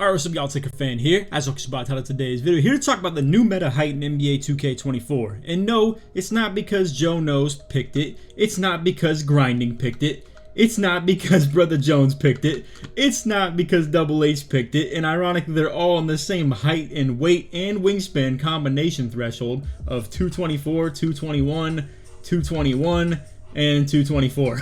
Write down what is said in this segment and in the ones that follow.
Alright, what's up y'all, LakerFan here, as always about title today's video, here to talk about the new meta height in NBA 2K24. And no, it's not because Joe Knows picked it, it's not because Grinding picked it, it's not because Brother Jones picked it, it's not because Double H picked it, and ironically they're all on the same height and weight and wingspan combination threshold of 224, 221, 221, and 224.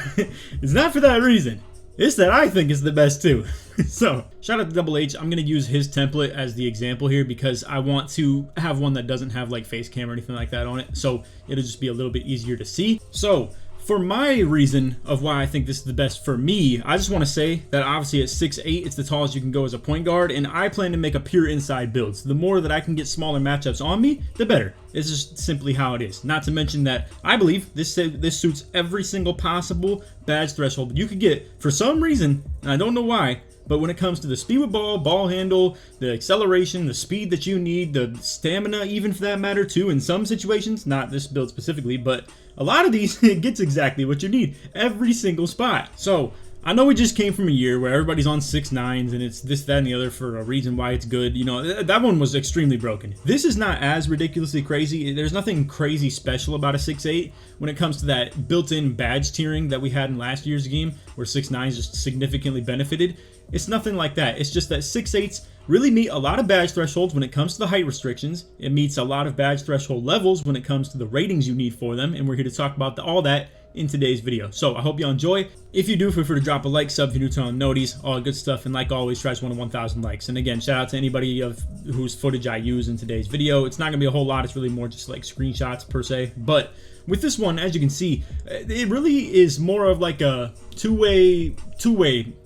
It's not for that reason. It's that I think is the best too. So, shout out to Double H. I'm going to use his template as the example here because I want to have one that doesn't have like face cam or anything like that on it. So, it'll just be a little bit easier to see. So, for my reason of why I think this is the best for me, I just want to say that obviously at 6'8", it's the tallest you can go as a point guard, and I plan to make a pure inside build. So the more that I can get smaller matchups on me, the better. It's just simply how it is. Not to mention that I believe this suits every single possible badge threshold you could get for some reason, and I don't know why. But when it comes to the speed with ball handle, the acceleration, the speed that you need, the stamina even for that matter too, in some situations, not this build specifically, but a lot of these, it gets exactly what you need every single spot. So, I know we just came from a year where everybody's on 6'9s and it's this, that, and the other for a reason why it's good. You know, that one was extremely broken. This is not as ridiculously crazy. There's nothing crazy special about a 6'8 when it comes to that built-in badge tiering that we had in last year's game where 6'9s just significantly benefited. It's nothing like that. It's just that 6'8s really meet a lot of badge thresholds when it comes to the height restrictions. It meets a lot of badge threshold levels when it comes to the ratings you need for them, and we're here to talk about all that in today's video. So I hope you enjoy. If you do, feel free to drop a like, sub if you're new to noties, all good stuff, and like always, try to 1,000 likes. And again, shout out to anybody of whose footage I use in today's video. It's not gonna be a whole lot. It's really more just like screenshots per se, but with this one, as you can see, it really is more of like a two-way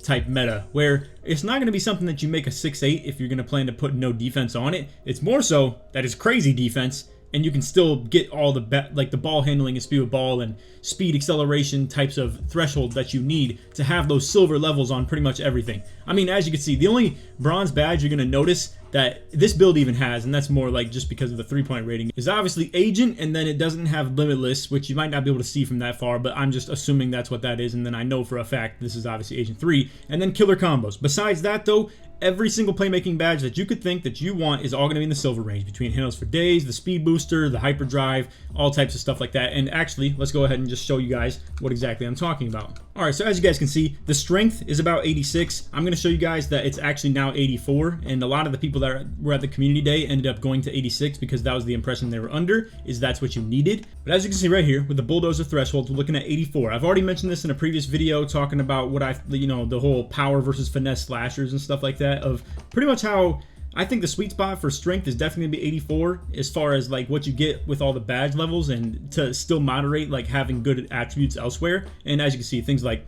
type meta, where it's not going to be something that you make a 6'8 if you're going to plan to put no defense on it. It's more so that it's crazy defense, and you can still get all the like the ball handling and speed with ball and speed acceleration types of thresholds that you need to have those silver levels on pretty much everything. I mean, as you can see, the only bronze badge you're going to notice that this build even has, and that's more like just because of the 3-point rating, is obviously Agent, and then it doesn't have Limitless, which you might not be able to see from that far, but I'm just assuming that's what that is, and then I know for a fact this is obviously Agent 3, and then Killer Combos. Besides that though, every single playmaking badge that you could think that you want is all going to be in the silver range, between handles for days, the speed booster, the hyperdrive, all types of stuff like that. And actually, let's go ahead and just show you guys what exactly I'm talking about. Alright, so as you guys can see, the strength is about 86. I'm going to show you guys that it's actually now 84, and a lot of the people that were at the community day ended up going to 86 because that was the impression they were under, is that's what you needed. But as you can see right here, with the bulldozer thresholds, we're looking at 84. I've already mentioned this in a previous video talking about what the whole power versus finesse slashers and stuff like that, of pretty much how I think the sweet spot for strength is definitely gonna be 84 as far as like what you get with all the badge levels, and to still moderate like having good attributes elsewhere. And as you can see, things like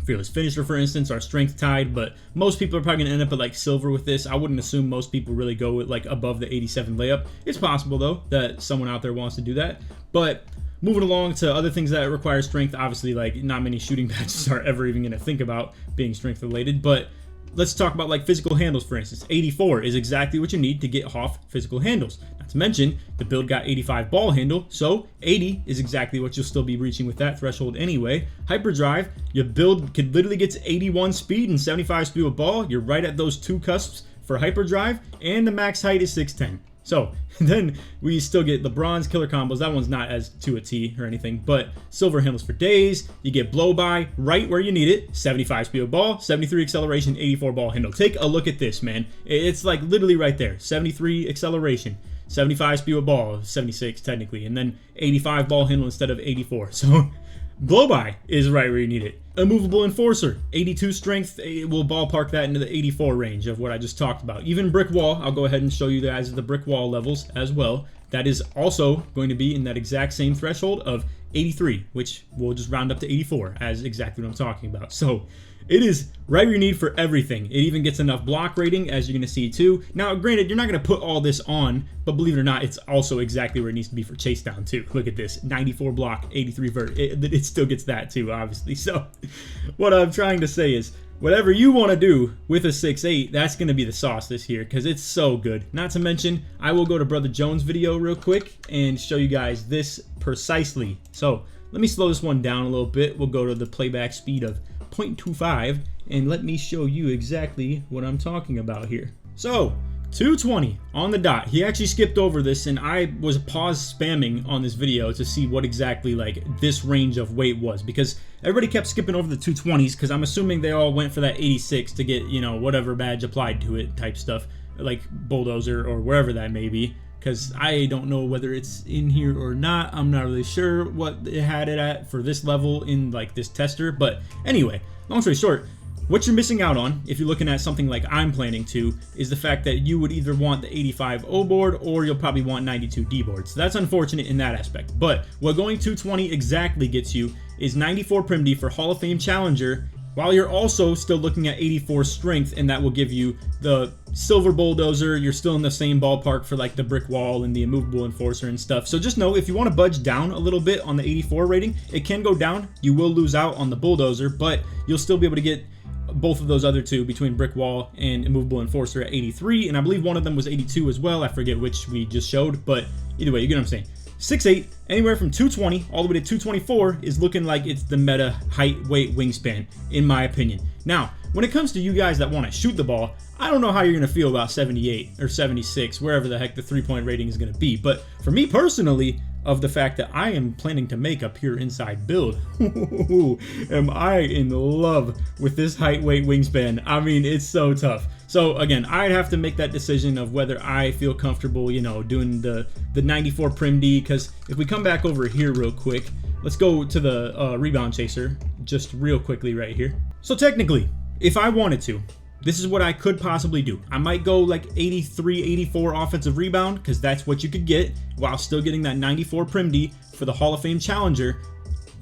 Fearless Finisher, for instance, are strength tied, but most people are probably going to end up at like silver with this. I wouldn't assume most people really go with like above the 87 layup. It's possible though that someone out there wants to do that. But moving along to other things that require strength, obviously like not many shooting badges are ever even going to think about being strength related, but let's talk about like physical handles, for instance. 84 is exactly what you need to get off physical handles. Not to mention, the build got 85 ball handle, so 80 is exactly what you'll still be reaching with that threshold anyway. Hyperdrive, your build could literally get to 81 speed and 75 speed with ball. You're right at those two cusps for hyperdrive, and the max height is 6'10". So, then we still get the bronze killer combos. That one's not as to a T or anything, but silver handles for days. You get blow by right where you need it. 75 speed of ball, 73 acceleration, 84 ball handle. Take a look at this, man. It's like literally right there. 73 acceleration, 75 speed of ball, 76 technically, and then 85 ball handle instead of 84. So, blow by is right where you need it. Immovable Enforcer, 82 strength, we'll ballpark that into the 84 range of what I just talked about. Even Brick Wall, I'll go ahead and show you guys the Brick Wall levels as well. That is also going to be in that exact same threshold of 83, which we'll just round up to 84 as exactly what I'm talking about. So it is right where you need for everything. It even gets enough block rating, as you're going to see too. Now, granted, you're not going to put all this on, but believe it or not, it's also exactly where it needs to be for chase down too. Look at this, 94 block, 83 vert. It still gets that too, obviously. So what I'm trying to say is, whatever you want to do with a 6'8", that's going to be the sauce this year, because it's so good. Not to mention, I will go to Brother Jones' video real quick and show you guys this precisely. So let me slow this one down a little bit. We'll go to the playback speed of 0.25, and let me show you exactly what I'm talking about here. So 220 on the dot. He actually skipped over this, and I was pause spamming on this video to see what exactly like this range of weight was, because everybody kept skipping over the 220s because I'm assuming they all went for that 86 to get, you know, whatever badge applied to it type stuff, like bulldozer or wherever that may be, because I don't know whether it's in here or not. I'm not really sure what it had it at for this level in like this tester. But anyway, long story short, what you're missing out on, if you're looking at something like I'm planning to, is the fact that you would either want the 85 O board or you'll probably want 92 D board. So that's unfortunate in that aspect. But what going 220 exactly gets you is 94 Prim D for Hall of Fame Challenger, while you're also still looking at 84 Strength, and that will give you the Silver Bulldozer. You're still in the same ballpark for like the Brick Wall and the Immovable Enforcer and stuff. So just know, if you want to budge down a little bit on the 84 rating, it can go down. You will lose out on the Bulldozer, but you'll still be able to get both of those other two between Brick Wall and Immovable Enforcer at 83, and I believe one of them was 82 as well. I forget which we just showed, but either way, you get what I'm saying. 6'8", anywhere from 220 all the way to 224 is looking like it's the meta height, weight, wingspan, in my opinion. Now, when it comes to you guys that want to shoot the ball, I don't know how you're going to feel about 78 or 76, wherever the heck the 3-point rating is going to be, but for me personally, of the fact that I am planning to make a pure inside build, am I in love with this height, weight, wingspan. I mean, it's so tough. So again, I'd have to make that decision of whether I feel comfortable, you know, doing the 94 Prim D, because if we come back over here real quick, let's go to the rebound chaser just real quickly right here. So technically, if I wanted to, this is what I could possibly do. I might go like 83, 84 offensive rebound, because that's what you could get while still getting that 94 Prim D for the Hall of Fame Challenger.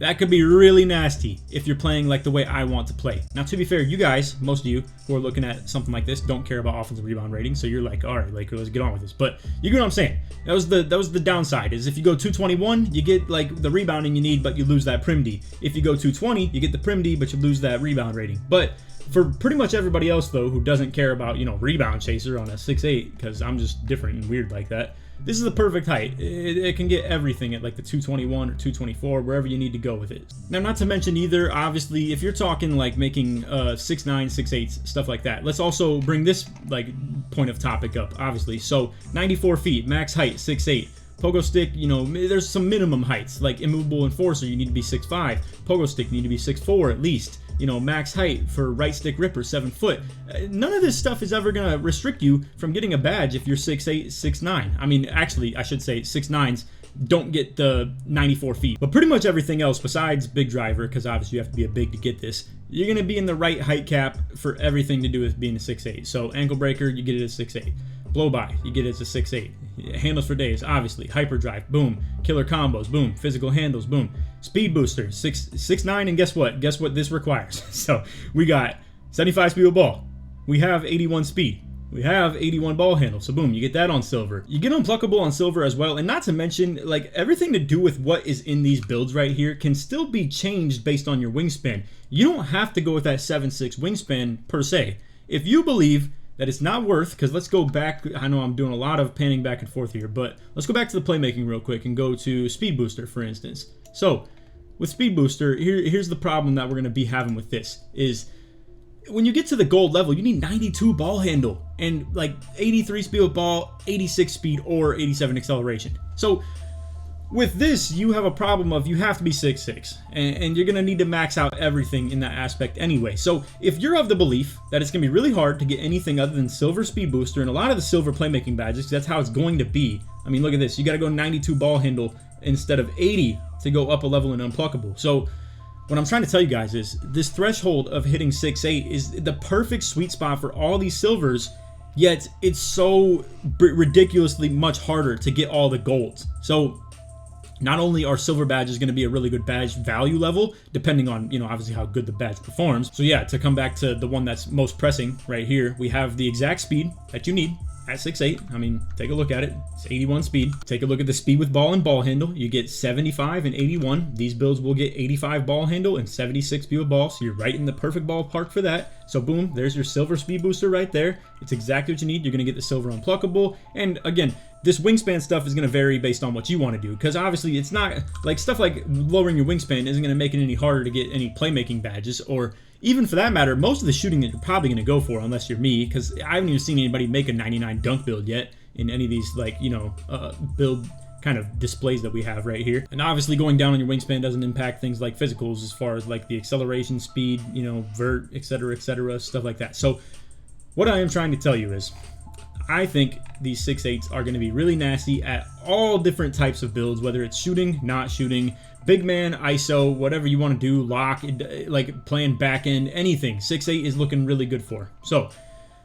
That could be really nasty if you're playing like the way I want to play. Now, to be fair, you guys, most of you who are looking at something like this, don't care about offensive rebound rating, so you're like, all right, Laker, let's get on with this. But you get what I'm saying. That was the downside, is if you go 221, you get like the rebounding you need, but you lose that Prim D. If you go 220, you get the Prim D, but you lose that rebound rating. But for pretty much everybody else, though, who doesn't care about, you know, rebound chaser on a 6'8", because I'm just different and weird like that, this is the perfect height. It can get everything at like the 221 or 224, wherever you need to go with it. Now, not to mention either, obviously, if you're talking like making 6'9", 6'8", stuff like that, let's also bring this like point of topic up, obviously. So 94 feet, max height, 6'8". Pogo stick, you know, there's some minimum heights, like Immovable Enforcer, you need to be 6'5". Pogo stick, you need to be 6'4" at least. You know, max height for right stick ripper, 7 foot. None of this stuff is ever going to restrict you from getting a badge if you're 6'8", 6'9". I mean, actually, I should say 6'9s don't get the 94 feet. But pretty much everything else besides big driver, because obviously you have to be a big to get this, you're going to be in the right height cap for everything to do with being a 6'8". So ankle breaker, you get it at 6'8". Blow by, you get it as a 6'8". Handles for days, obviously. Hyperdrive, boom. Killer combos, boom. Physical handles, boom. Speed booster, 6'9", and guess what? Guess what this requires? So we got 75 speed with ball. We have 81 speed. We have 81 ball handle. So boom, you get that on silver. You get unpluckable on silver as well. And not to mention, like, everything to do with what is in these builds right here can still be changed based on your wingspan. You don't have to go with that 7'6" wingspan per se. If you believe that it's not worth, because let's go back, I know I'm doing a lot of panning back and forth here, but let's go back to the playmaking real quick and go to Speed Booster, for instance. So, with Speed Booster, here's the problem that we're going to be having with this, is when you get to the gold level, you need 92 ball handle, and like 83 speed with ball, 86 speed, or 87 acceleration. So, with this, you have a problem of you have to be 6'6", and you're going to need to max out everything in that aspect anyway. So if you're of the belief that it's going to be really hard to get anything other than silver speed booster and a lot of the silver playmaking badges, that's how it's going to be. I mean, look at this. You got to go 92 ball handle instead of 80 to go up a level in unpluckable. So what I'm trying to tell you guys is this threshold of hitting 6'8" is the perfect sweet spot for all these silvers, yet it's so ridiculously much harder to get all the golds. So not only are silver badges going to be a really good badge value level, depending on, you know, obviously how good the badge performs. So yeah, to come back to the one that's most pressing right here, we have the exact speed that you need at 6'8". I mean, take a look at it. It's 81 speed. Take a look at the speed with ball and ball handle. You get 75 and 81. These builds will get 85 ball handle and 76 speed with ball. So you're right in the perfect ballpark for that. So boom, there's your silver speed booster right there. It's exactly what you need. You're going to get the silver unpluckable. And again, this wingspan stuff is going to vary based on what you want to do, because obviously it's not like stuff like lowering your wingspan isn't going to make it any harder to get any playmaking badges, or even for that matter, most of the shooting that you're probably going to go for, unless you're me, because I haven't even seen anybody make a 99 dunk build yet in any of these, like, you know, build kind of displays that we have right here. And obviously going down on your wingspan doesn't impact things like physicals as far as like the acceleration, speed, you know, vert, etc., stuff like that. So what I am trying to tell you is I think these 6'8s are going to be really nasty at all different types of builds, whether it's shooting, not shooting, big man, ISO, whatever you want to do, lock, like playing back end, anything. 6'8 is looking really good for. So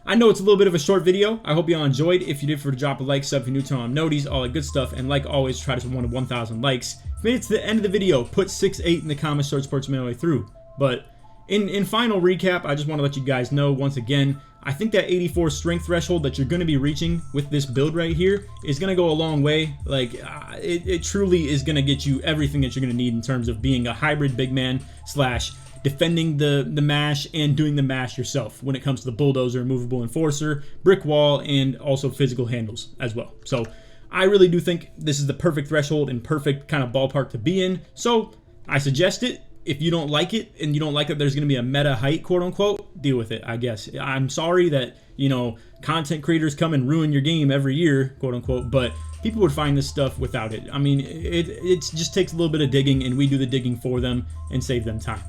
I know it's a little bit of a short video. I hope you all enjoyed. If you did, for to drop a like, sub if you're new to noties, all that good stuff. And like always, try to 1,000 likes. If you made it to the end of the video, put 6'8 in the comments, short sports way through. But in final recap, I just want to let you guys know once again, I think that 84 strength threshold that you're going to be reaching with this build right here is going to go a long way. Like, it truly is going to get you everything that you're going to need in terms of being a hybrid big man slash defending the mash and doing the mash yourself when it comes to the bulldozer, movable enforcer, brick wall, and also physical handles as well. So I really do think this is the perfect threshold and perfect kind of ballpark to be in. So I suggest it. If you don't like it and you don't like that there's going to be a meta height, quote unquote, deal with it, I guess. I'm sorry that, you know, content creators come and ruin your game every year, quote unquote, but people would find this stuff without it. I mean, it just takes a little bit of digging, and we do the digging for them and save them time.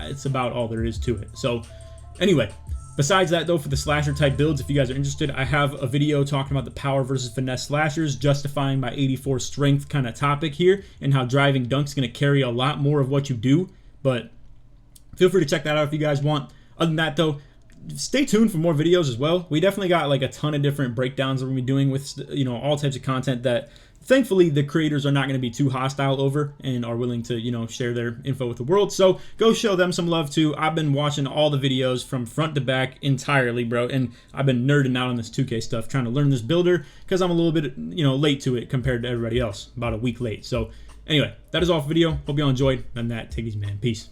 It's about all there is to it. So anyway, besides that though, for the slasher type builds, if you guys are interested, I have a video talking about the power versus finesse slashers, justifying my 84 strength kind of topic here, and how driving dunk's going to carry a lot more of what you do. But feel free to check that out if you guys want. Other than that though, stay tuned for more videos as well. We definitely got like a ton of different breakdowns that we're going to be doing with, you know, all types of content that thankfully the creators are not going to be too hostile over and are willing to, you know, share their info with the world. So go show them some love too. I've been watching all the videos from front to back entirely, bro, and I've been nerding out on this 2K stuff, trying to learn this builder because I'm a little bit, you know, late to it compared to everybody else, about a week late. So anyway, that is all for the video. Hope you all enjoyed. And that, take it easy, man. Peace.